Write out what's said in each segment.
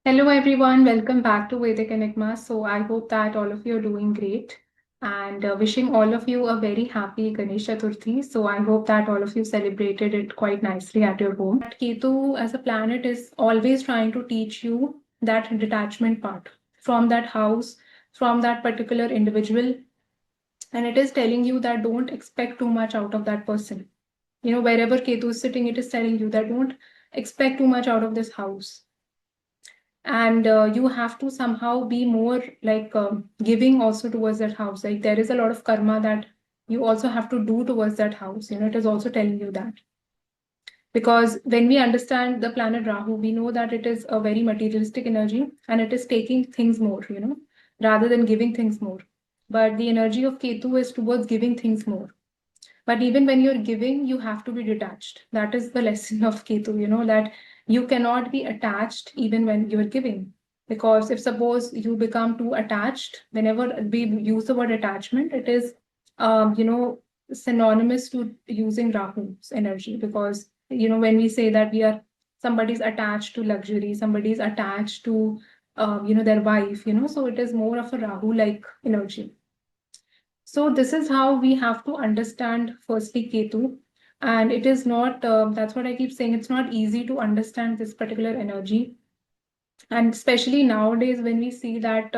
Hello everyone, welcome back to Vedic Enigma. So I hope that all of you are doing great and wishing all of you a very happy Ganesh Chaturthi. So I hope that all of you celebrated it quite nicely at your home. Ketu as a planet is always trying to teach you that detachment part from that house, from that particular individual, and it is telling you that don't expect too much out of that person. Wherever Ketu is sitting, it is telling you that don't expect too much out of this house, and you have to somehow be more like giving also towards that house. Like there is a lot of karma that you also have to do towards that house. It is also telling you that, because when we understand the planet Rahu, we know that it is a very materialistic energy and it is taking things more, rather than giving things more. But the energy of Ketu is towards giving things more. But even when you're giving, you have to be detached. That is the lesson of Ketu, that you cannot be attached even when you're giving. Because if suppose you become too attached, whenever we use the word attachment, it is, synonymous to using Rahu's energy. Because, when we say that somebody's attached to luxury, somebody's attached to, their wife, so it is more of a Rahu-like energy. So this is how we have to understand firstly Ketu. And it is not, that's what I keep saying, it's not easy to understand this particular energy. And especially nowadays when we see that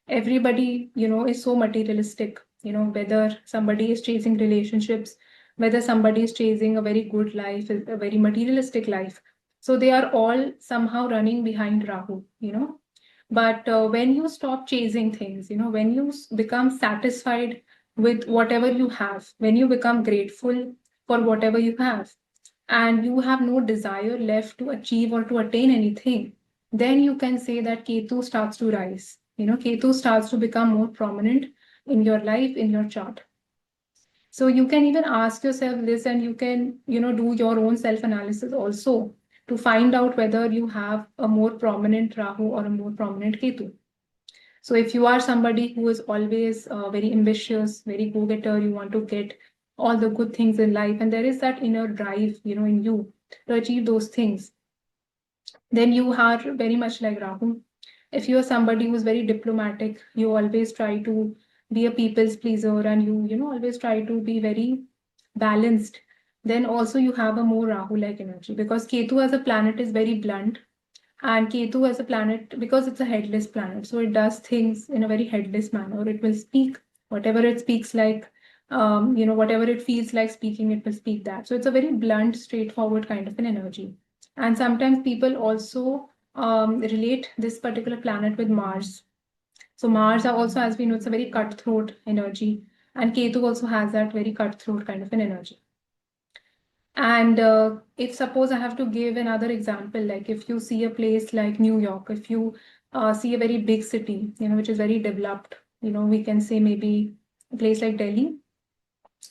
everybody, is so materialistic, whether somebody is chasing relationships, whether somebody is chasing a very good life, a very materialistic life. So they are all somehow running behind Rahu. But when you stop chasing things, when you become satisfied with whatever you have, when you become grateful for whatever you have, and you have no desire left to achieve or to attain anything, then you can say that Ketu starts to rise. Ketu starts to become more prominent in your life, in your chart. So you can even ask yourself this, and you can, do your own self analysis also to find out whether you have a more prominent Rahu or a more prominent Ketu. So if you are somebody who is always very ambitious, very go-getter, you want to get all the good things in life, and there is that inner drive, in you to achieve those things, then you are very much like Rahu. If you are somebody who's very diplomatic, you always try to be a people's pleaser, and you always try to be very balanced, then also you have a more Rahu-like energy, because Ketu as a planet is very blunt, and Ketu as a planet, because it's a headless planet, so it does things in a very headless manner. It will speak whatever it speaks like, whatever it feels like speaking, it will speak that. So it's a very blunt, straightforward kind of an energy. And sometimes people also relate this particular planet with Mars. So Mars are also, as we know, it's a very cutthroat energy, and Ketu also has that very cutthroat kind of an energy. And if suppose I have to give another example, like if you see a place like New York, if you see a very big city, which is very developed, we can say maybe a place like Delhi.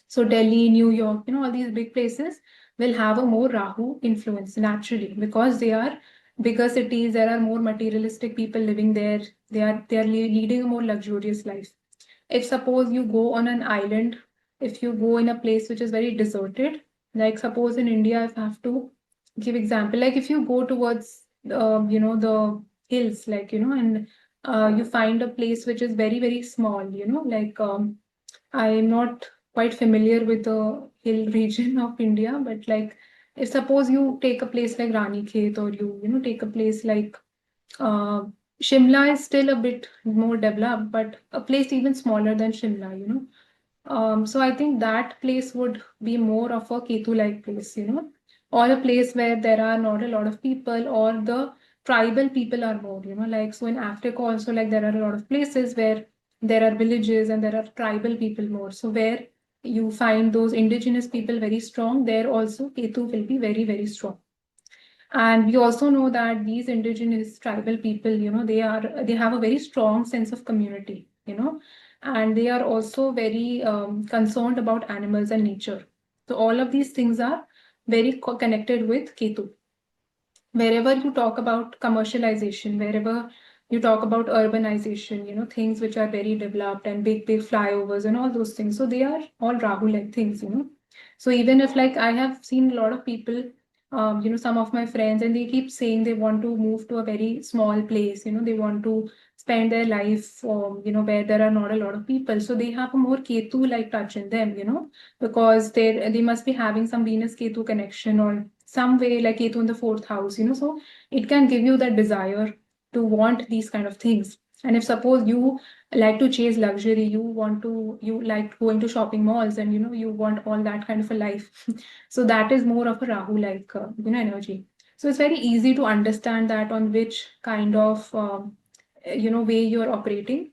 So Delhi, New York, all these big places will have a more Rahu influence naturally, because they are bigger cities. There are more materialistic people living there. They are leading a more luxurious life. If suppose you go on an island, if you go in a place which is very deserted, like suppose in India, if I have to give example, like if you go towards the hills, like and you find a place which is very very small, like I'm not quite familiar with the hill region of India, but like if suppose you take a place like Rani Khet, or you take a place like uh, Shimla is still a bit more developed, but a place even smaller than Shimla. So I think that place would be more of a Ketu-like place, or a place where there are not a lot of people, or the tribal people are more, like so in Africa also, like there are a lot of places where there are villages and there are tribal people more. So where you find those indigenous people very strong, there also Ketu will be very, very strong. And we also know that these indigenous tribal people, they have a very strong sense of community, and they are also very concerned about animals and nature. So all of these things are very connected with Ketu. Wherever you talk about commercialization, wherever you talk about urbanization, things which are very developed and big, big flyovers and all those things. So they are all Rahu-like things. So even if like I have seen a lot of people some of my friends, and they keep saying they want to move to a very small place. They want to spend their life, where there are not a lot of people. So they have a more Ketu-like touch in them, because they must be having some Venus Ketu connection or some way like Ketu in the fourth house. So it can give you that desire to want these kind of things. And if suppose you like to chase luxury, you like going to shopping malls, and you want all that kind of a life. So that is more of a Rahu like energy. So it's very easy to understand that on which kind of way you're operating.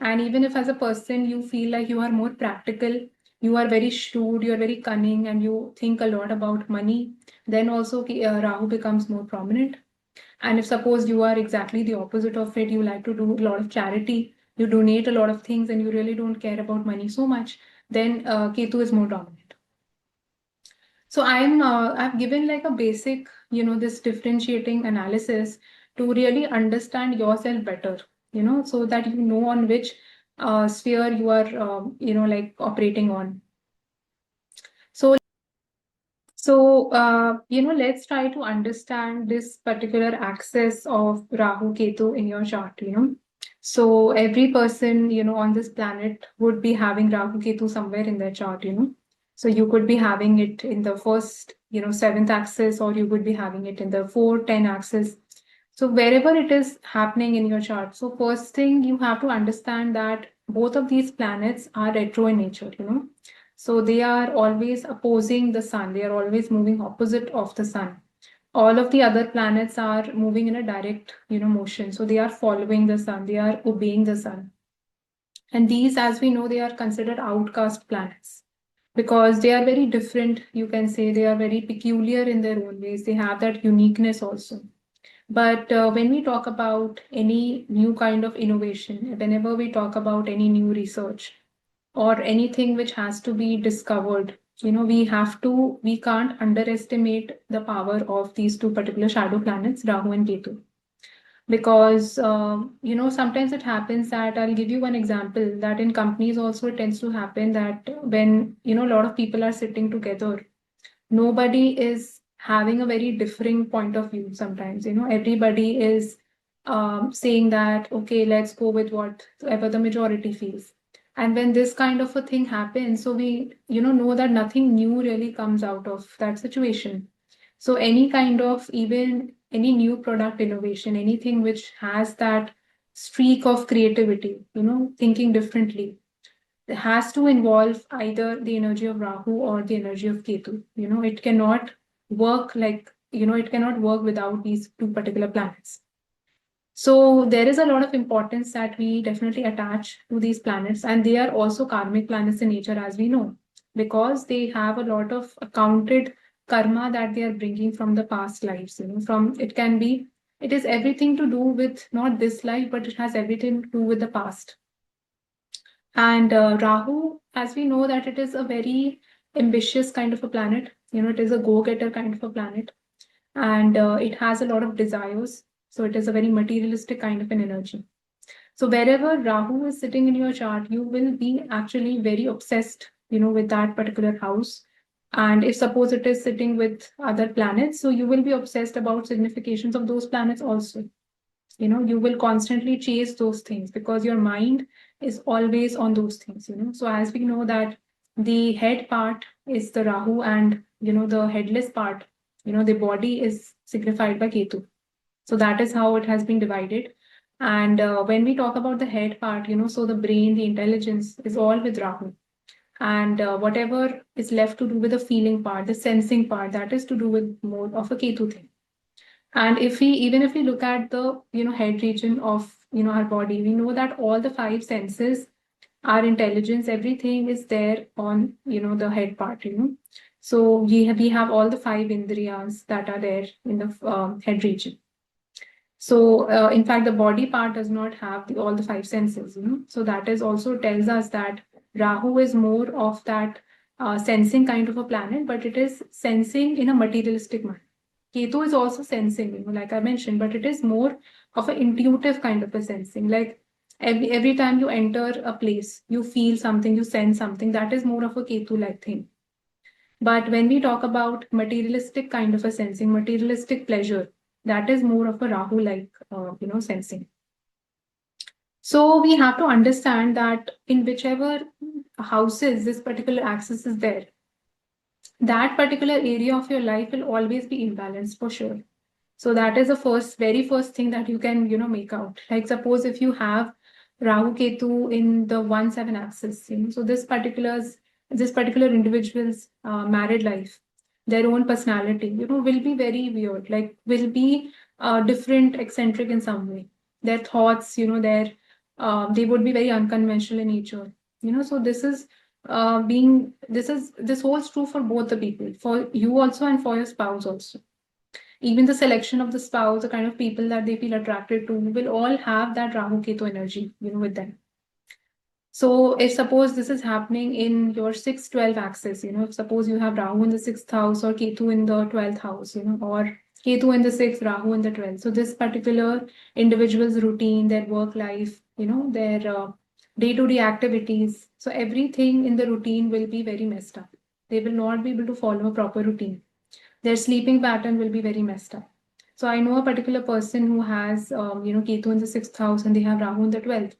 And even if as a person you feel like you are more practical, you are very shrewd, you're very cunning, and you think a lot about money, then also Rahu becomes more prominent. And if suppose you are exactly the opposite of it, you like to do a lot of charity, you donate a lot of things, and you really don't care about money so much, then Ketu is more dominant. So I've given like a basic, this differentiating analysis to really understand yourself better, so that you know on which sphere you are, like operating on. So let's try to understand this particular axis of Rahu Ketu in your chart. So every person, on this planet would be having Rahu Ketu somewhere in their chart. So you could be having it in the first, seventh axis, or you could be having it in the 4-10 axis. So wherever it is happening in your chart. So first thing you have to understand that both of these planets are retro in nature. So they are always opposing the sun. They are always moving opposite of the sun. All of the other planets are moving in a direct, motion. So they are following the sun. They are obeying the sun. And these, as we know, they are considered outcast planets because they are very different. You can say they are very peculiar in their own ways. They have that uniqueness also. But when we talk about any new kind of innovation, whenever we talk about any new research, or anything which has to be discovered, we can't underestimate the power of these two particular shadow planets, Rahu and Ketu. Because sometimes it happens that, I'll give you one example, that in companies also it tends to happen that when a lot of people are sitting together, nobody is having a very differing point of view. Sometimes everybody is saying that, okay, let's go with whatever the majority feels. And when this kind of a thing happens, so we know that nothing new really comes out of that situation. So any kind of, even any new product innovation, anything which has that streak of creativity, thinking differently, it has to involve either the energy of Rahu or the energy of Ketu. It cannot work it cannot work without these two particular planets. So there is a lot of importance that we definitely attach to these planets, and they are also karmic planets in nature, as we know, because they have a lot of accounted karma that they are bringing from the past lives. From it is everything to do with not this life, but it has everything to do with the past. And Rahu, as we know, that it is a very ambitious kind of a planet. It is a go-getter kind of a planet, and it has a lot of desires. So it is a very materialistic kind of an energy. So wherever Rahu is sitting in your chart, you will be actually very obsessed, with that particular house. And if suppose it is sitting with other planets, so you will be obsessed about significations of those planets also. You will constantly chase those things because your mind is always on those things. So as we know that the head part is the Rahu, and the headless part, the body is signified by Ketu. So that is how it has been divided. And when we talk about the head part, so the brain, the intelligence is all with Rahu. And whatever is left to do with the feeling part, the sensing part, that is to do with more of a Ketu thing. And even if we look at the head region of our body, we know that all the five senses, our intelligence, everything is there on the head part. So we have all the five indriyas that are there in the head region. So in fact, the body part does not have all the five senses. So that is also tells us that Rahu is more of that sensing kind of a planet, but it is sensing in a materialistic manner. Ketu is also sensing, like I mentioned, but it is more of an intuitive kind of a sensing. Like every time you enter a place, you feel something, you sense something. That is more of a Ketu-like thing. But when we talk about materialistic kind of a sensing, materialistic pleasure, that is more of a Rahu-like, sensing. So we have to understand that in whichever houses this particular axis is there, that particular area of your life will always be imbalanced for sure. So that is the very first thing that you can, make out. Like suppose if you have Rahu Ketu in the 1-7 axis, so this particular individual's married life, their own personality, will be very weird. Like will be different, eccentric in some way. Their thoughts, they would be very unconventional in nature. So this holds true for both the people, for you also and for your spouse also. Even the selection of the spouse, the kind of people that they feel attracted to, will all have that Rahu Ketu energy, with them. So if suppose this is happening in your 6-12 axis, if suppose you have Rahu in the 6th house or Ketu in the 12th house, or Ketu in the 6th, Rahu in the 12th. So this particular individual's routine, their work life, their day-to-day activities. So everything in the routine will be very messed up. They will not be able to follow a proper routine. Their sleeping pattern will be very messed up. So I know a particular person who has, Ketu in the 6th house and they have Rahu in the 12th.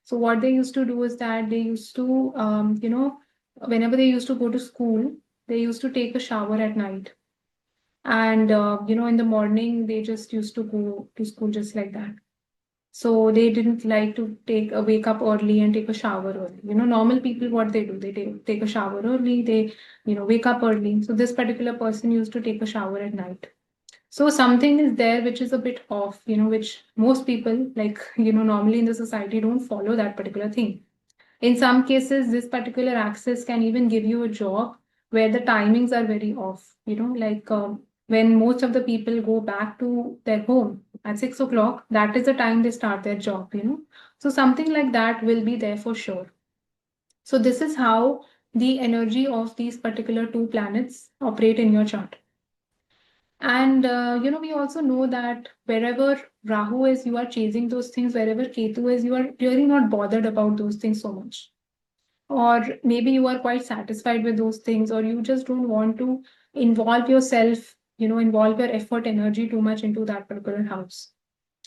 So what they used to do is that they used to, whenever they used to go to school, they used to take a shower at night. And, in the morning, they just used to go to school just like that. So they didn't like to wake up early and take a shower early. Normal people, what they do, they take a shower early, they, wake up early. So this particular person used to take a shower at night. So something is there which is a bit off, which most people, like, normally in the society don't follow that particular thing. In some cases, this particular axis can even give you a job where the timings are very off, like when most of the people go back to their home at 6 o'clock, that is the time they start their job, So something like that will be there for sure. So this is how the energy of these particular two planets operate in your chart. And we also know that wherever Rahu is, you are chasing those things. Wherever Ketu is, you are really not bothered about those things so much. Or maybe you are quite satisfied with those things, or you just don't want to involve yourself, involve your effort, energy too much into that particular house.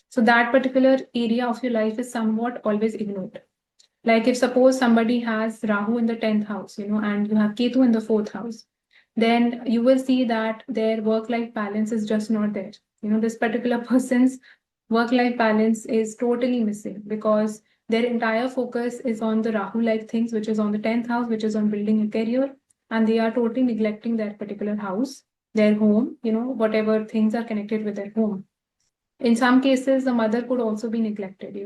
So that particular area of your life is somewhat always ignored. Like if suppose somebody has Rahu in the 10th house, and you have Ketu in the 4th house, then you will see that their work-life balance is just not there. This particular person's work-life balance is totally missing because their entire focus is on the Rahu-like things, which is on the 10th house, which is on building a career, and they are totally neglecting their particular house, their home, whatever things are connected with their home. In some cases, the mother could also be neglected,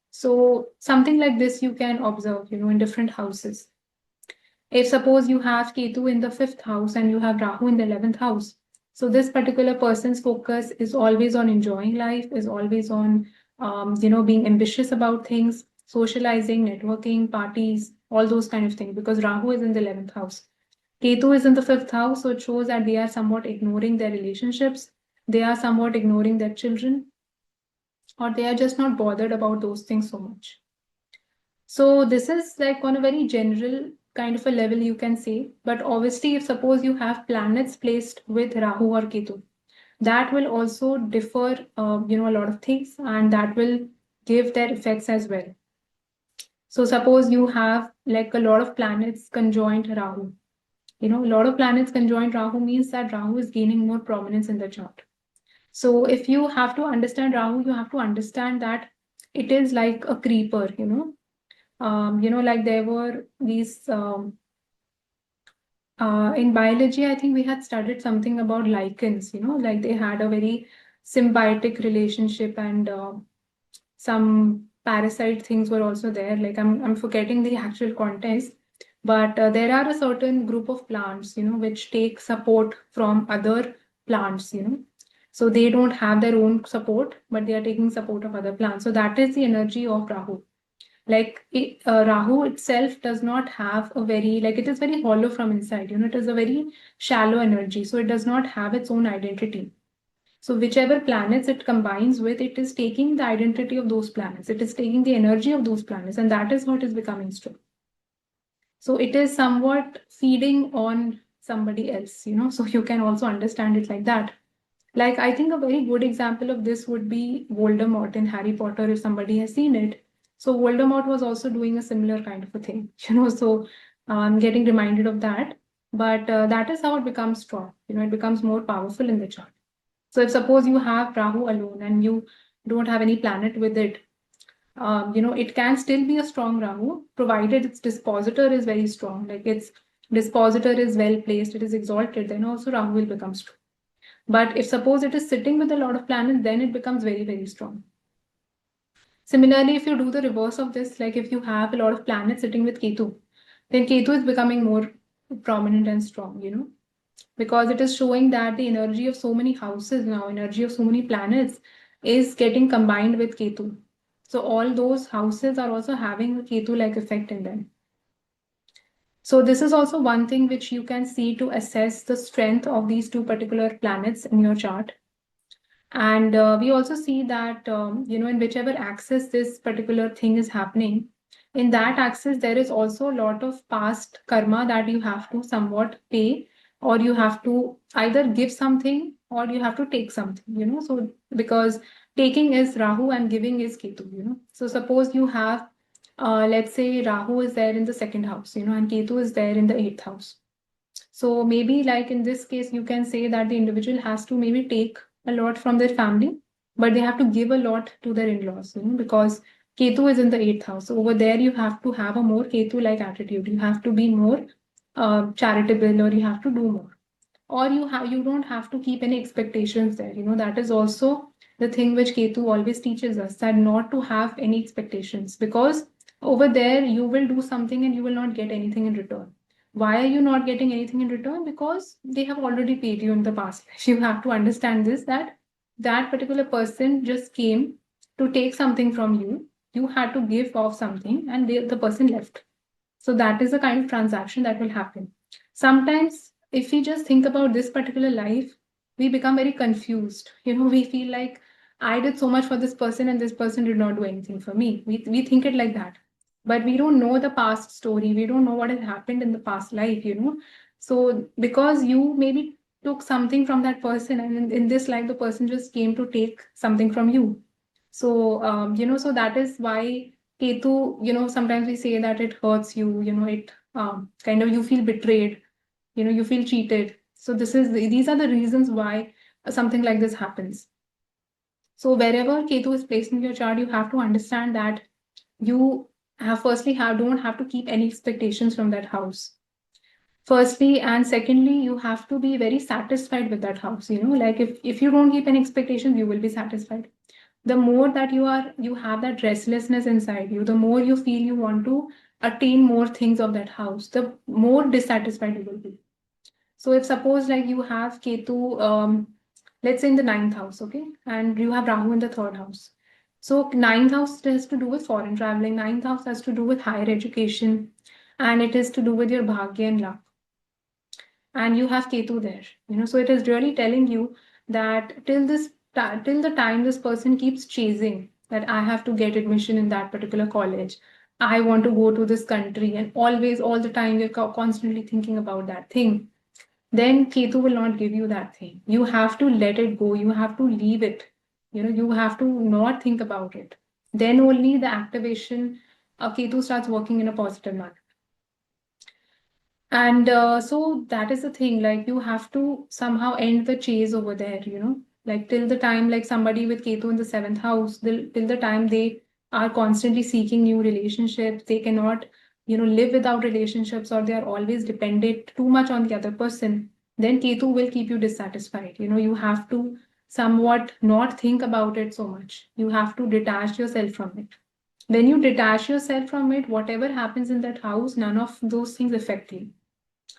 So something like this you can observe, in different houses. If suppose you have Ketu in the 5th house and you have Rahu in the 11th house, so this particular person's focus is always on enjoying life, is always on, being ambitious about things, socializing, networking, parties, all those kind of things, because Rahu is in the 11th house. Ketu is in the 5th house, so it shows that they are somewhat ignoring their relationships, they are somewhat ignoring their children, or they are just not bothered about those things so much. So this is like on a very general kind of a level you can say, but obviously if suppose you have planets placed with Rahu or Ketu, that will also differ, a lot of things, and that will give their effects as well. So suppose you have like a lot of planets conjoined Rahu. A lot of planets conjoined Rahu means that Rahu is gaining more prominence in the chart. So if you have to understand Rahu, you have to understand that it is like a creeper, like there were these in biology, I think we had studied something about lichens, like they had a very symbiotic relationship, and some parasite things were also there. Like I'm forgetting the actual context, but there are a certain group of plants, which take support from other plants, So they don't have their own support, but they are taking support of other plants. So that is the energy of Rahu. Like Rahu itself does not have a very, like it is very hollow from inside, it is a very shallow energy. So it does not have its own identity. So whichever planets it combines with, it is taking the identity of those planets. It is taking the energy of those planets, and that is what is becoming strong. So it is somewhat feeding on somebody else, so you can also understand it like that. Like, I think a very good example of this would be Voldemort in Harry Potter, if somebody has seen it. So Voldemort was also doing a similar kind of a thing, so I'm getting reminded of that. But that is how it becomes strong, it becomes more powerful in the chart. So if suppose you have Rahu alone and you don't have any planet with it, it can still be a strong Rahu, provided its dispositor is very strong. Like its dispositor is well placed, it is exalted, then also Rahu will become strong. But if suppose it is sitting with a lot of planets, then it becomes very, very strong. Similarly, if you do the reverse of this, like if you have a lot of planets sitting with Ketu, then Ketu is becoming more prominent and strong, because it is showing that the energy of so many houses now, energy of so many planets is getting combined with Ketu. So all those houses are also having a Ketu-like effect in them. So this is also one thing which you can see to assess the strength of these two particular planets in your chart. And we also see that, in whichever axis this particular thing is happening, in that axis, there is also a lot of past karma that you have to somewhat pay, or you have to either give something or you have to take something, So, because taking is Rahu and giving is Ketu, So, suppose you have, let's say, Rahu is there in the second house, and Ketu is there in the eighth house. So maybe like in this case, you can say that the individual has to maybe take a lot from their family, but they have to give a lot to their in-laws, because Ketu is in the eighth house. So over there, you have to have a more Ketu-like attitude. You have to be more charitable, or you have to do more, or you don't have to keep any expectations there. That is also the thing which Ketu always teaches us, that not to have any expectations, because over there you will do something and you will not get anything in return. Why are you not getting anything in return? Because they have already paid you in the past. You have to understand this, that that particular person just came to take something from you. You had to give off something, and the person left. So that is the kind of transaction that will happen. Sometimes, if we just think about this particular life, we become very confused. We feel like I did so much for this person and this person did not do anything for me. We think it like that. But we don't know the past story. We don't know what has happened in the past life. So because you maybe took something from that person, and in this life, the person just came to take something from you. So, so that is why Ketu, sometimes we say that it hurts you, it kind of you feel betrayed, you feel cheated. So these are the reasons why something like this happens. So wherever Ketu is placed in your chart, you have to understand that you don't have to keep any expectations from that house. Firstly, and secondly, you have to be very satisfied with that house. Like if you don't keep any expectations, you will be satisfied. The more that you have that restlessness inside you, the more you feel you want to attain more things of that house, the more dissatisfied you will be. So if suppose like you have Ketu, let's say in the ninth house, okay, and you have Rahu in the third house. So ninth house has to do with foreign traveling, ninth house has to do with higher education, and it is to do with your bhagya and luck. And you have Ketu there, so it is really telling you that till the time this person keeps chasing that I have to get admission in that particular college, I want to go to this country, and always all the time you're constantly thinking about that thing, then Ketu will not give you that thing. You have to let it go, you have to leave it, you have to not think about it. Then only the activation of Ketu starts working in a positive manner. And so that is the thing, like you have to somehow end the chase over there, like till the time like somebody with Ketu in the seventh house, till the time they are constantly seeking new relationships, they cannot, live without relationships, or they are always dependent too much on the other person, then Ketu will keep you dissatisfied. You have to somewhat not think about it so much. You have to detach yourself from it. When you detach yourself from it, whatever happens in that house, none of those things affect you.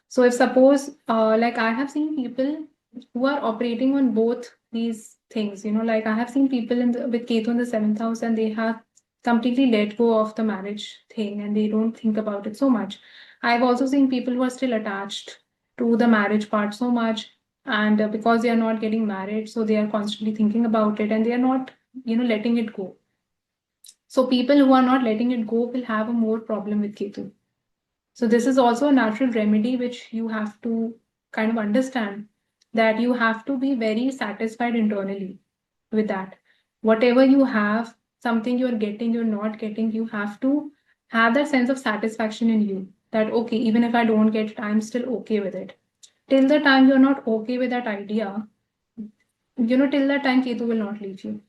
So if suppose, like I have seen people who are operating on both these things, like I have seen people with Ketu in the seventh house, and they have completely let go of the marriage thing and they don't think about it so much. I've also seen people who are still attached to the marriage part so much, and because they are not getting married, so they are constantly thinking about it and they are not, letting it go. So people who are not letting it go will have a more problem with Ketu. So this is also a natural remedy which you have to kind of understand that you have to be very satisfied internally with that. Whatever you have, something you're getting, you're not getting, you have to have that sense of satisfaction in you that, okay, even if I don't get it, I'm still okay with it. Till the time you're not okay with that idea, till that time, Ketu will not leave you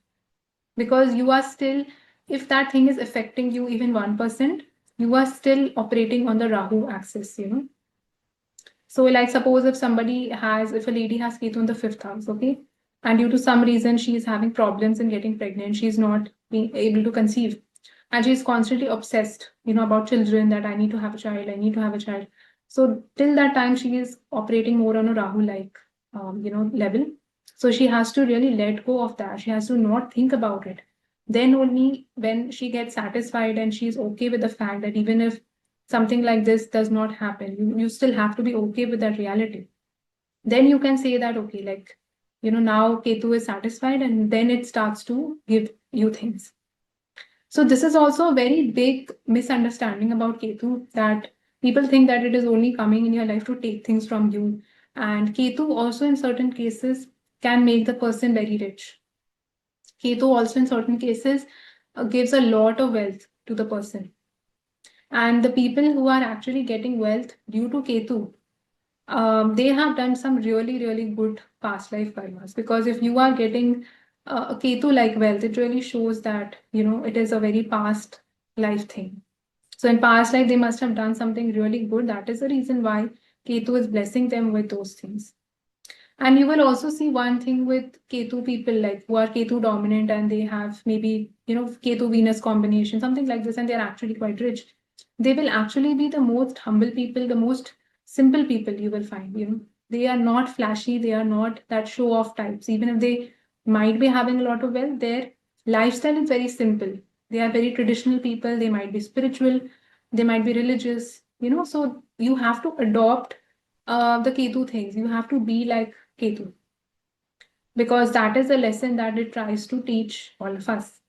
because you are still, if that thing is affecting you even 1%, you are still operating on the Rahu axis. So, like, suppose if a lady has Ketu in the fifth house, okay, and due to some reason she is having problems in getting pregnant, she's not being able to conceive, and she's constantly obsessed, about children, that I need to have a child, I need to have a child. So, till that time, she is operating more on a Rahu like, level. So, she has to really let go of that. She has to not think about it. Then only when she gets satisfied and she's okay with the fact that even if something like this does not happen, you still have to be okay with that reality. Then you can say that, okay, like, now Ketu is satisfied and then it starts to give you things. So this is also a very big misunderstanding about Ketu, that people think that it is only coming in your life to take things from you. And Ketu also in certain cases can make the person very rich. Ketu also in certain cases gives a lot of wealth to the person. And the people who are actually getting wealth due to Ketu, they have done some really, really good past life karmas. Because if you are getting a Ketu like wealth, it really shows that, it is a very past life thing. So in past life, they must have done something really good. That is the reason why Ketu is blessing them with those things. And you will also see one thing with Ketu people, like who are Ketu dominant and they have maybe, Ketu Venus combination, something like this, and they're actually quite rich. They will actually be the most humble people, the most simple people you will find. They are not flashy, they are not that show off types. Even if they might be having a lot of wealth, their lifestyle is very simple. They are very traditional people, they might be spiritual, they might be religious, so you have to adopt the Ketu things. You have to be like Ketu, because that is the lesson that it tries to teach all of us.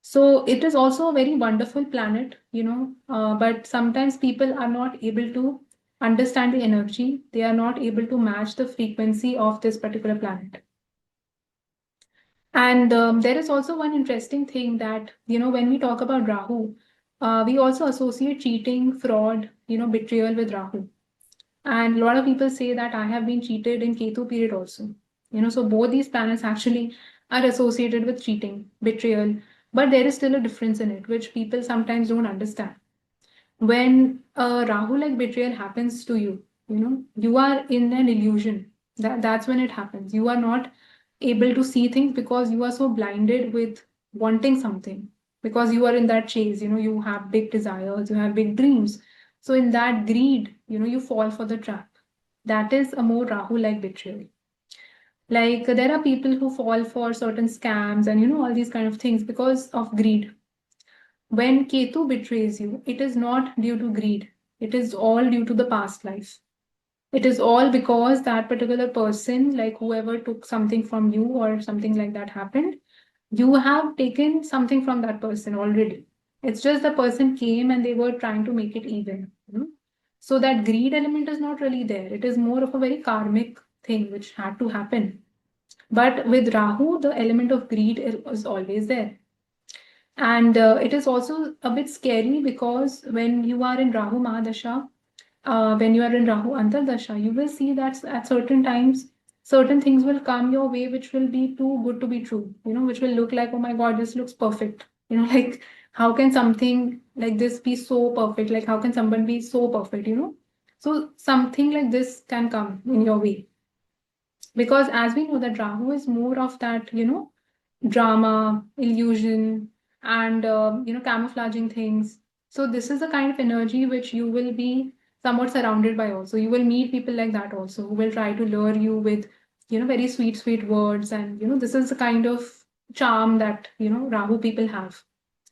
So it is also a very wonderful planet, but sometimes people are not able to understand the energy. They are not able to match the frequency of this particular planet. And there is also one interesting thing that, when we talk about Rahu, we also associate cheating, fraud, betrayal with Rahu. And a lot of people say that I have been cheated in Ketu period also. So both these planets actually are associated with cheating, betrayal, but there is still a difference in it, which people sometimes don't understand. When a Rahu like betrayal happens to you, you are in an illusion. That's when it happens. You are not able to see things because you are so blinded with wanting something. Because you are in that chase, you have big desires, you have big dreams. So in that greed, you fall for the trap. That is a more Rahu like betrayal. Like there are people who fall for certain scams and all these kind of things because of greed. When Ketu betrays you, it is not due to greed. It is all due to the past life. It is all because that particular person, like whoever took something from you or something like that happened, you have taken something from that person already. It's just the person came and they were trying to make it even. So that greed element is not really there. It is more of a very karmic thing which had to happen. But with Rahu, the element of greed is always there. And it is also a bit scary because when you are in Rahu Mahadasha, when you are in Rahu Antardasha, you will see that at certain times, certain things will come your way which will be too good to be true, which will look like, oh my God, this looks perfect. Like how can something like this be so perfect? Like how can someone be so perfect? So something like this can come in your way. Because as we know that Rahu is more of that, drama, illusion, and camouflaging things. So this is the kind of energy which you will be somewhat surrounded by also. You will meet people like that also who will try to lure you with, very sweet, sweet words. And, this is the kind of charm that, Rahu people have.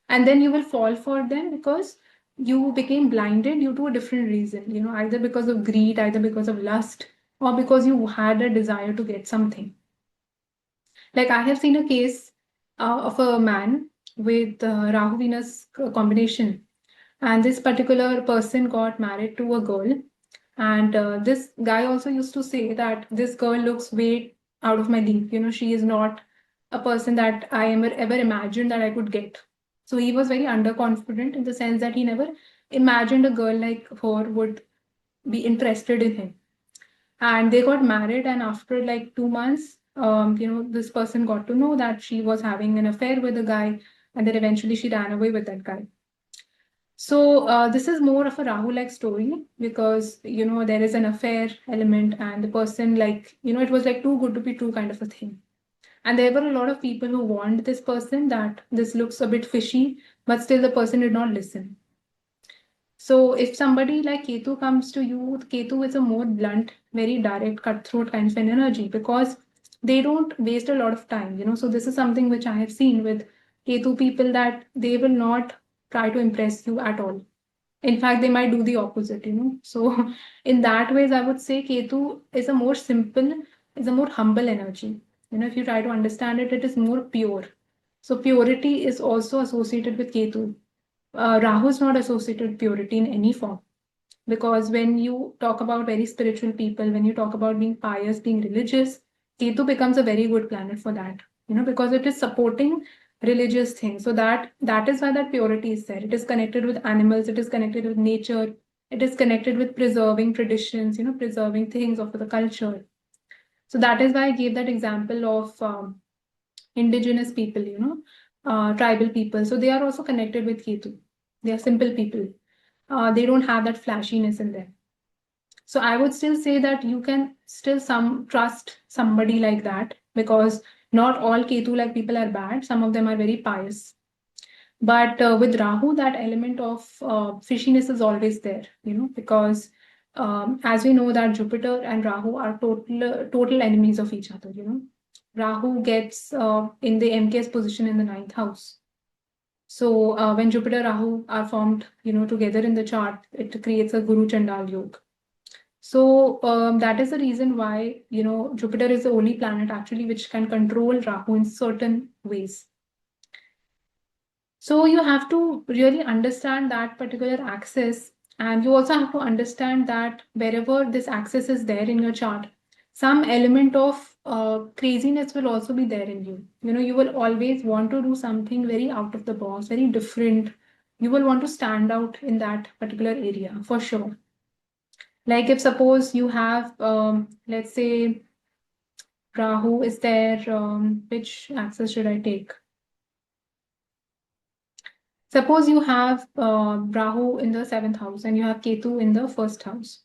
And then you will fall for them because you became blinded due to a different reason, either because of greed, either because of lust, or because you had a desire to get something. Like I have seen a case of a man with Rahu Venus combination, and this particular person got married to a girl, And this guy also used to say that this girl looks way out of my league. She is not a person that I ever imagined that I could get. So he was very underconfident in the sense that he never imagined a girl like her would be interested in him. And they got married, and after like 2 months, this person got to know that she was having an affair with a guy, and then eventually she ran away with that guy. So this is more of a Rahu-like story because there is an affair element, and the person, like, it was like too good to be true kind of a thing. And there were a lot of people who warned this person that this looks a bit fishy, but still the person did not listen. So if somebody like Ketu comes to you, Ketu is a more blunt, very direct, cutthroat kind of an energy because they don't waste a lot of time. So this is something which I have seen with Ketu people, that they will not try to impress you at all. In fact, they might do the opposite. So in that ways, I would say Ketu is a more simple, is a more humble energy. If you try to understand it, it is more pure. So purity is also associated with Ketu. Rahu is not associated with purity in any form. Because when you talk about very spiritual people, when you talk about being pious, being religious, Ketu becomes a very good planet for that. Because it is supporting religious things. So that is why that purity is there. It is connected with animals, it is connected with nature, it is connected with preserving traditions, preserving things of the culture. So that is why I gave that example of indigenous people, tribal people. So they are also connected with Ketu. They are simple people. They don't have that flashiness in them. So I would still say that you can still trust somebody like that, because not all Ketu like people are bad. Some of them are very pious. But with Rahu, that element of fishiness is always there, because as we know that Jupiter and Rahu are total enemies of each other. Rahu gets in the MK's position in the ninth house. So when Jupiter Rahu are formed, together in the chart, it creates a Guru Chandal Yoga. So that is the reason why, Jupiter is the only planet actually which can control Rahu in certain ways. So you have to really understand that particular axis, and you also have to understand that wherever this axis is there in your chart, some element of craziness will also be there in you. You will always want to do something very out of the box, very different. You will want to stand out in that particular area for sure. Like if suppose you have, let's say, Rahu is there, which axis should I take? Suppose you have Rahu in the seventh house and you have Ketu in the first house.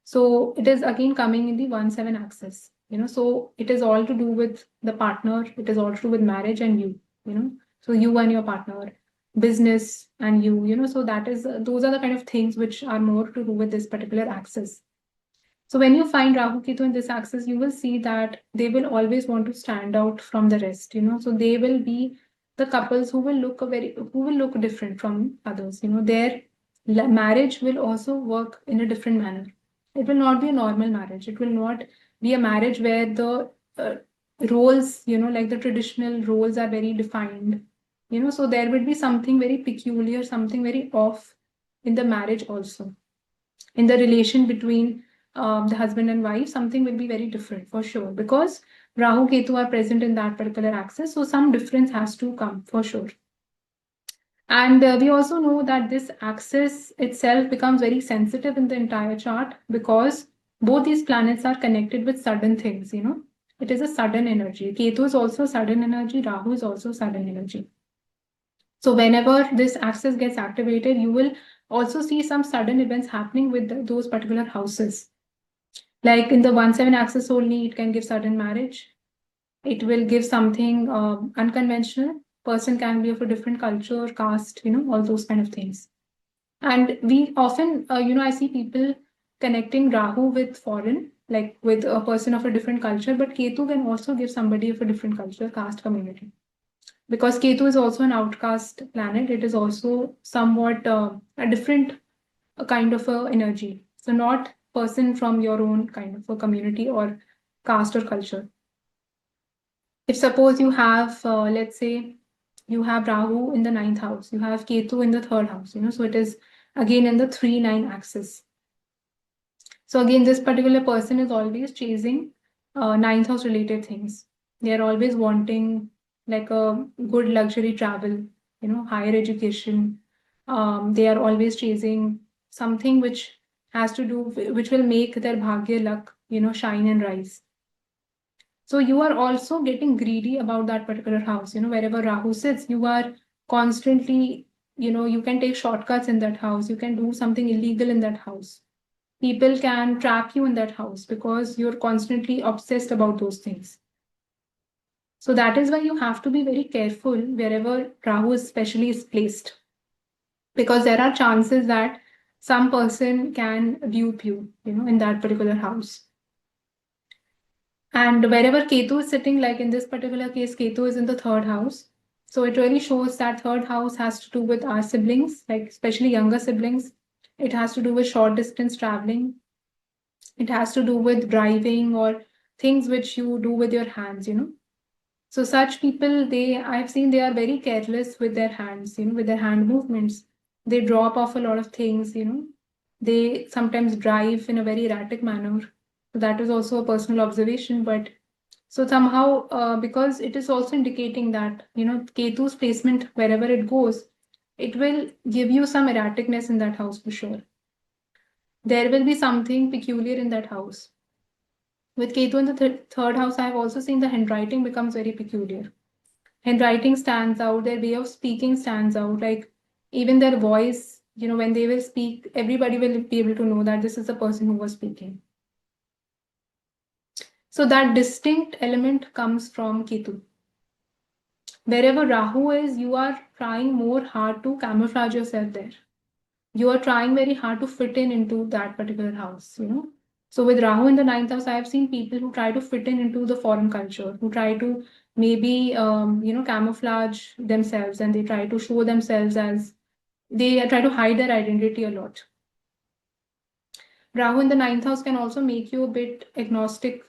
So it is again coming in the 1-7 axis. So it is all to do with the partner. It is all to do with marriage and you. So you and your partner, business and you. So that is those are the kind of things which are more to do with this particular axis. So when you find Rahu Ketu in this axis, you will see that they will always want to stand out from the rest. So they will be the couples who will look different from others. Their marriage will also work in a different manner. It will not be a normal marriage. It will not be a marriage where the roles, like the traditional roles are very defined. So there will be something very peculiar, something very off in the marriage also. In the relation between the husband and wife, something will be very different for sure, because Rahu Ketu are present in that particular axis. So some difference has to come for sure. And we also know that this axis itself becomes very sensitive in the entire chart, because both these planets are connected with sudden things. It is a sudden energy. Ketu is also sudden energy. Rahu is also sudden energy. So whenever this axis gets activated, you will also see some sudden events happening with those particular houses. Like in the 1-7 axis only, it can give sudden marriage. It will give something unconventional. Person can be of a different culture, caste, all those kind of things. And we often, I see people connecting Rahu with foreign, like with a person of a different culture, but Ketu can also give somebody of a different culture, caste, community. Because Ketu is also an outcast planet, it is also somewhat a different kind of a energy. So not person from your own kind of a community or caste or culture. If suppose you have, let's say, you have Rahu in the ninth house, you have Ketu in the third house, so it is again in the 3-9 axis. So again, this particular person is always chasing ninth house related things. They are always wanting like a good luxury travel, higher education. They are always chasing something which has to do, which will make their bhagya luck, shine and rise. So you are also getting greedy about that particular house. Wherever Rahu sits, you are constantly, you can take shortcuts in that house. You can do something illegal in that house. People can trap you in that house because you're constantly obsessed about those things. So that is why you have to be very careful wherever Rahu especially is placed, because there are chances that some person can dupe you, in that particular house. And wherever Ketu is sitting, like in this particular case, Ketu is in the third house. So it really shows that third house has to do with our siblings, like especially younger siblings. It has to do with short distance traveling. It has to do with driving or things which you do with your hands. So such people, I've seen they are very careless with their hands, with their hand movements. They drop off a lot of things. They sometimes drive in a very erratic manner. So that is also a personal observation. But so somehow, because it is also indicating that, Ketu's placement, wherever it goes, it will give you some erraticness in that house for sure. There will be something peculiar in that house. With Ketu in the third house, I have also seen the handwriting becomes very peculiar. Handwriting stands out, their way of speaking stands out. Like even their voice, when they will speak, everybody will be able to know that this is the person who was speaking. So that distinct element comes from Ketu. Wherever Rahu is, you are trying more hard to camouflage yourself there. You are trying very hard to fit in into that particular house. So with Rahu in the ninth house, I have seen people who try to fit in into the foreign culture, who try to maybe camouflage themselves, and they try to show themselves as they try to hide their identity a lot. Rahu in the ninth house can also make you a bit agnostic,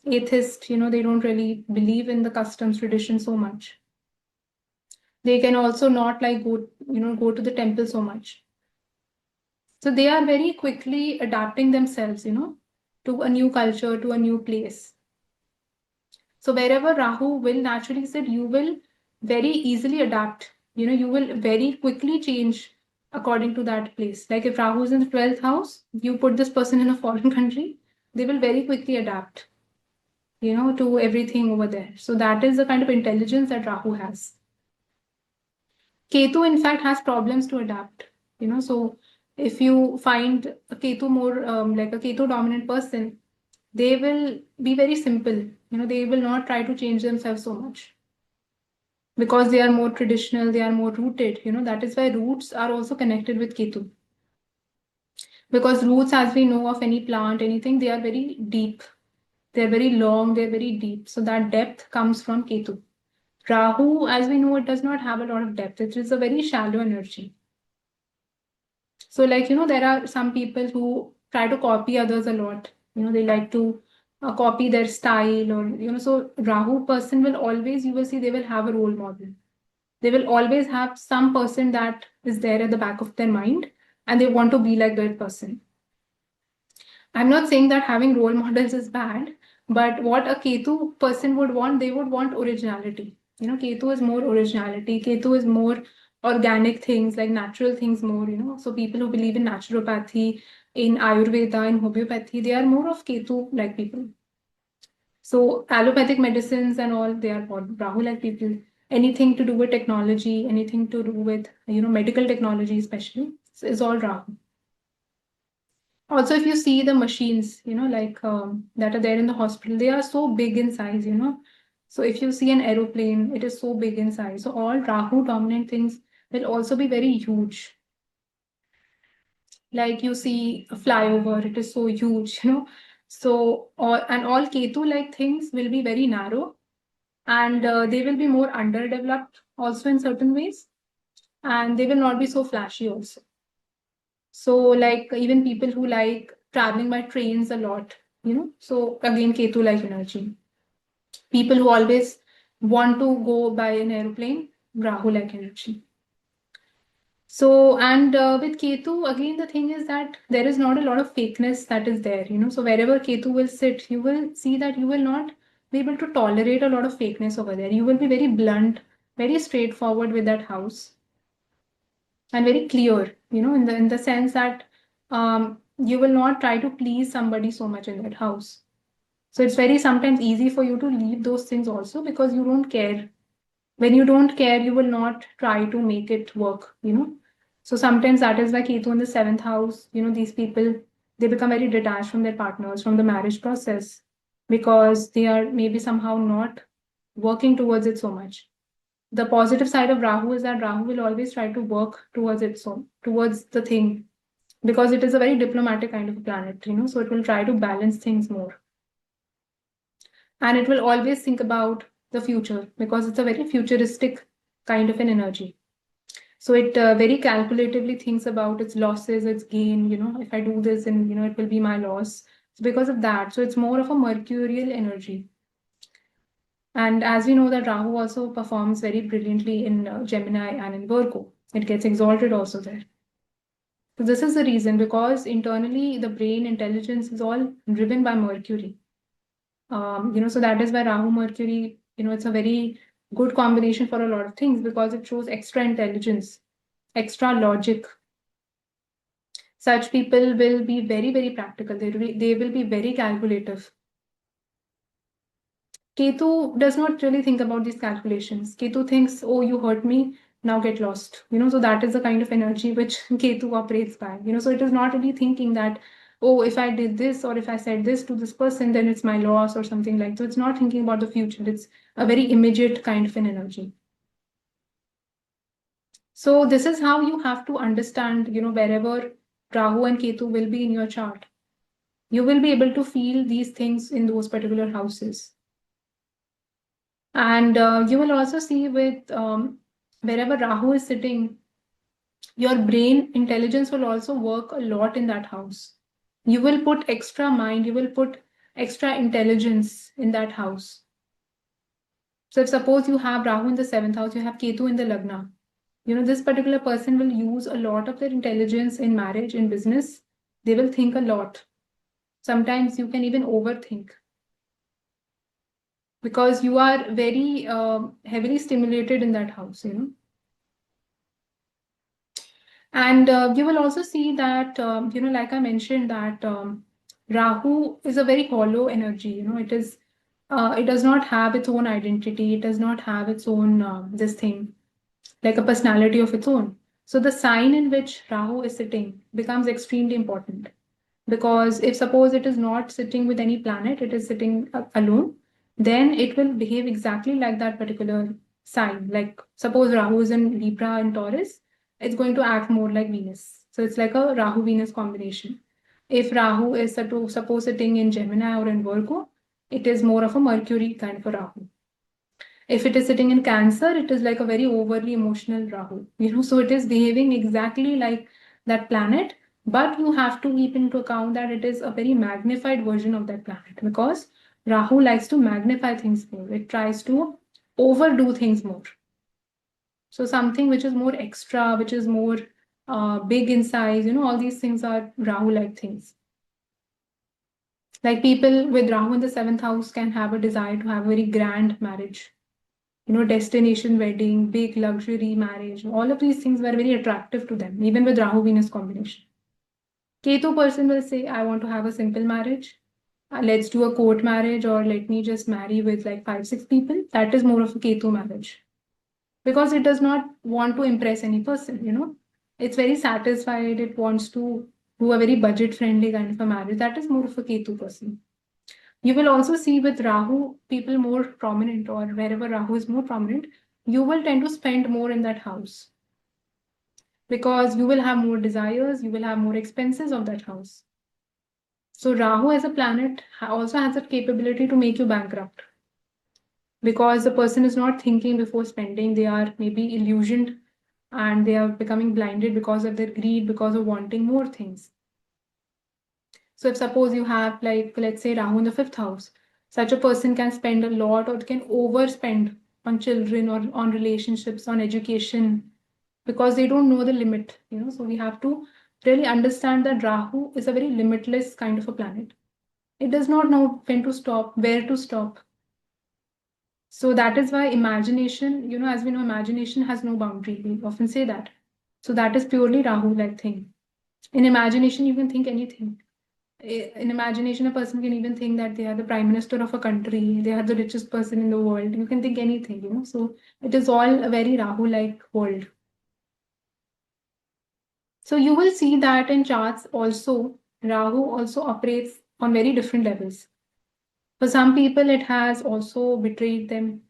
atheist. They don't really believe in the customs tradition so much. They can also not like go to the temple so much. So they are very quickly adapting themselves, to a new culture, to a new place. So wherever Rahu will naturally sit, you will very easily adapt. You will very quickly change according to that place. Like if Rahu is in the 12th house, you put this person in a foreign country, they will very quickly adapt, to everything over there. So that is the kind of intelligence that Rahu has. Ketu, in fact, has problems to adapt. So if you find a Ketu more like a Ketu dominant person, they will be very simple. They will not try to change themselves so much because they are more traditional, they are more rooted. That is why roots are also connected with Ketu. Because roots, as we know of any plant, anything, they are very deep. They're very long, they're very deep. So that depth comes from Ketu. Rahu, as we know, it does not have a lot of depth. It is a very shallow energy. So, like, there are some people who try to copy others a lot. They like to copy their style, or, so Rahu person will always, you will see, they will have a role model. They will always have some person that is there at the back of their mind and they want to be like that person. I'm not saying that having role models is bad, but what a Ketu person would want, they would want originality. Ketu is more originality. Ketu is more organic things, like natural things more. So people who believe in naturopathy, in Ayurveda, in homeopathy, they are more of Ketu like people. So allopathic medicines and all, they are all Rahu like people. Anything to do with technology, anything to do with, medical technology especially, is all Rahu. Also, if you see the machines, like that are there in the hospital, they are so big in size. So if you see an aeroplane, it is so big in size. So all Rahu dominant things will also be very huge. Like you see a flyover, it is so huge. So all Ketu like things will be very narrow, and they will be more underdeveloped also in certain ways, and they will not be so flashy also. So like even people who like traveling by trains a lot. So again, Ketu like energy. People who always want to go by an airplane, Rahu like energy. So, and with Ketu, again, the thing is that there is not a lot of fakeness that is there, you know. So, wherever Ketu will sit, you will see that you will not be able to tolerate a lot of fakeness over there. You will be very blunt, very straightforward with that house, and very clear, you know, in the sense that you will not try to please somebody so much in that house. So, it's very sometimes easy for you to leave those things also because you don't care. When you don't care, you will not try to make it work, you know. So sometimes that is why Ketu in the seventh house, you know, these people, they become very detached from their partners, from the marriage process, because they are maybe somehow not working towards it so much. The positive side of Rahu is that Rahu will always try to work towards it, so towards the thing, because it is a very diplomatic kind of a planet, you know, so it will try to balance things more. And it will always think about the future because it's a very futuristic kind of an energy. So it very calculatively thinks about its losses, its gain. You know, if I do this, then you know it will be my loss. So because of that, so it's more of a mercurial energy. And as we know that Rahu also performs very brilliantly in Gemini and in Virgo, it gets exalted also there. So this is the reason because internally the brain intelligence is all driven by Mercury. You know, so that is why Rahu Mercury, you know, it's a very good combination for a lot of things because it shows extra intelligence, extra logic. Such people will be very, very practical. They will be very calculative. Ketu does not really think about these calculations. Ketu thinks, oh, you hurt me, now get lost. You know, so that is the kind of energy which Ketu operates by. You know, so it is not really thinking that, oh, if I did this or if I said this to this person, then it's my loss or something like that. So it's not thinking about the future. It's a very immediate kind of an energy. So this is how you have to understand, you know, wherever Rahu and Ketu will be in your chart. You will be able to feel these things in those particular houses. And you will also see with wherever Rahu is sitting, your brain intelligence will also work a lot in that house. You will put extra mind, you will put extra intelligence in that house. So if suppose you have Rahu in the seventh house, you have Ketu in the Lagna, you know, this particular person will use a lot of their intelligence in marriage, in business. They will think a lot. Sometimes you can even overthink because you are very heavily stimulated in that house, you know. And you will also see that, you know, like I mentioned, that Rahu is a very hollow energy. You know, it does not have its own identity. It does not have its own this thing, like a personality of its own. So the sign in which Rahu is sitting becomes extremely important because if suppose it is not sitting with any planet, it is sitting alone, then it will behave exactly like that particular sign. Like suppose Rahu is in Libra and Taurus, it's going to act more like Venus. So it's like a Rahu Venus combination. If Rahu is suppose sitting in Gemini or in Virgo, it is more of a Mercury kind of a Rahu. If it is sitting in Cancer, it is like a very overly emotional Rahu. You know, so it is behaving exactly like that planet, but you have to keep into account that it is a very magnified version of that planet because Rahu likes to magnify things more. It tries to overdo things more. So something which is more extra, which is more big in size, you know, all these things are Rahu-like things. Like people with Rahu in the seventh house can have a desire to have a very grand marriage, you know, destination wedding, big luxury marriage. All of these things were very attractive to them, even with Rahu Venus combination. Ketu person will say, I want to have a simple marriage. Let's do a court marriage, or let me just marry with like five, six people. That is more of a Ketu marriage because it does not want to impress any person, you know. It's very satisfied. It wants to do a very budget friendly kind of a marriage. That is more of a Ketu person. You will also see with Rahu, people more prominent or wherever Rahu is more prominent, you will tend to spend more in that house because you will have more desires, you will have more expenses of that house. So Rahu as a planet also has that capability to make you bankrupt because the person is not thinking before spending. They are maybe illusioned and they are becoming blinded because of their greed, because of wanting more things. So if suppose you have like, let's say Rahu in the fifth house, such a person can spend a lot or can overspend on children or on relationships, on education. because they don't know the limit, So we have to really understand that Rahu is a very limitless kind of a planet. It does not know when to stop, where to stop. So that is why imagination, as we know, imagination has no boundary. We often say that. So that is purely Rahu-like thing. In imagination, you can think anything. In imagination, a person can even think that they are the prime minister of a country, they are the richest person in the world. You can think anything. So it is all a very Rahu-like world. So you will see that in charts also, Rahu also operates on very different levels. For some people, it has also betrayed them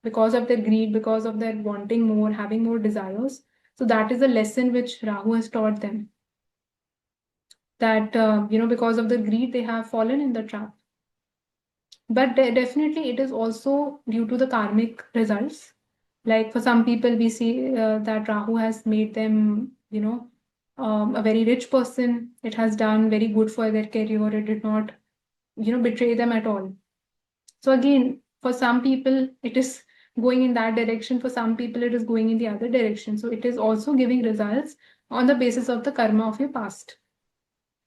because of their greed, because of their wanting more, having more desires. So that is a lesson which Rahu has taught them. That, because of the greed, they have fallen in the trap. But definitely, it is also due to the karmic results. Like for some people, we see that Rahu has made them, a very rich person. It has done very good for their career. It did not, betray them at all. So again, for some people, it is going in that direction. For some people, it is going in the other direction. So it is also giving results on the basis of the karma of your past.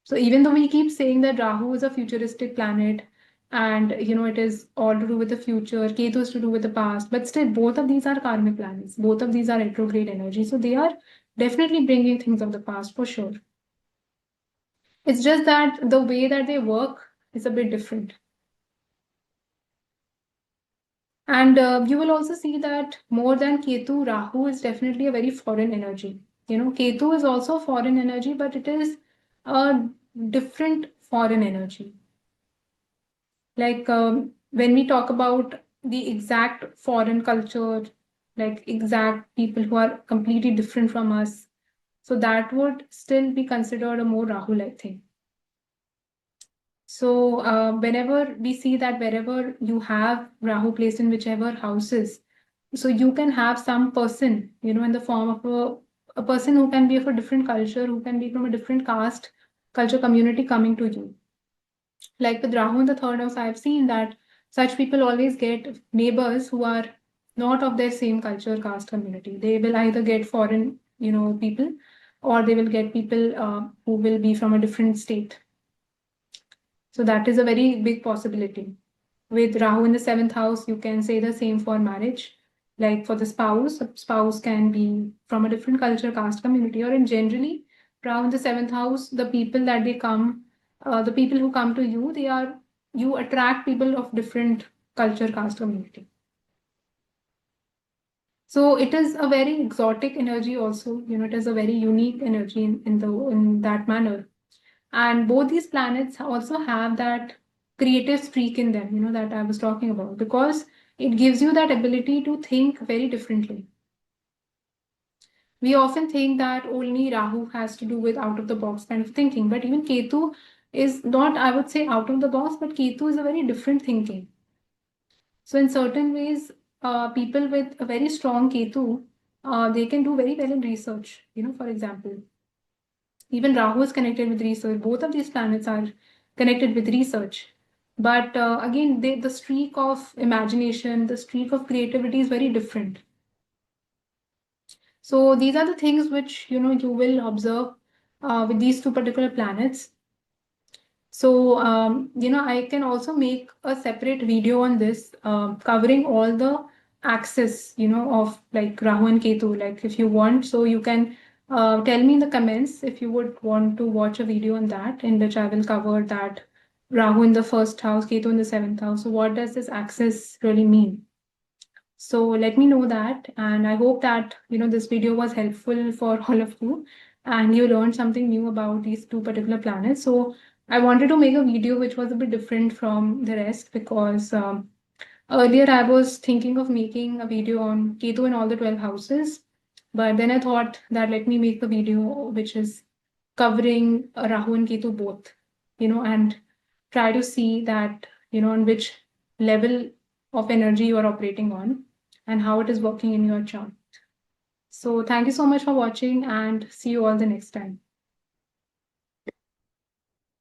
So even though we keep saying that Rahu is a futuristic planet and it is all to do with the future, Ketu is to do with the past, but still both of these are karmic planets. Both of these are retrograde energy. So they are definitely bringing things of the past for sure. It's just that the way that they work is a bit different. And you will also see that more than Ketu, Rahu is definitely a very foreign energy. Ketu is also foreign energy, but it is a different foreign energy. Like when we talk about the exact foreign culture, like exact people who are completely different from us, so that would still be considered a more Rahu-like thing. So whenever we see that wherever you have Rahu placed in whichever houses, so you can have some person, in the form of a person who can be of a different culture, who can be from a different caste, culture, community coming to you. Like with Rahu in the third house, I've seen that such people always get neighbors who are not of their same culture, caste, community. They will either get foreign, people, or they will get people who will be from a different state. So that is a very big possibility. With Rahu in the seventh house, you can say the same for marriage. Like for the spouse, a spouse can be from a different culture, caste, community, or in generally, Rahu in the seventh house, the people that they come, the people who come to you, you attract people of different culture, caste, community. So it is a very exotic energy also, it is a very unique energy in that manner. And both these planets also have that creative streak in them, that I was talking about, because it gives you that ability to think very differently. We often think that only Rahu has to do with out of the box kind of thinking, but even Ketu is not, I would say, out of the box, but Ketu is a very different thinking. So in certain ways, people with a very strong Ketu, they can do very well in research, for example. Even Rahu is connected with research. Both of these planets are connected with research. But again, the streak of imagination, the streak of creativity is very different. So these are the things which you will observe with these two particular planets. So I can also make a separate video on this, covering all the axis, of like Rahu and Ketu. Like if you want, so you can tell me in the comments if you would want to watch a video on that, in which I will cover that Rahu in the first house, Ketu in the seventh house. So what does this axis really mean? So let me know that, and I hope that this video was helpful for all of you, and you learned something new about these two particular planets. So I wanted to make a video which was a bit different from the rest because earlier I was thinking of making a video on Ketu in all the 12 houses, but then I thought that let me make a video which is covering Rahu and Ketu both, and try to see that, on which level of energy you are operating on and how it is working in your chart. So thank you so much for watching and see you all the next time.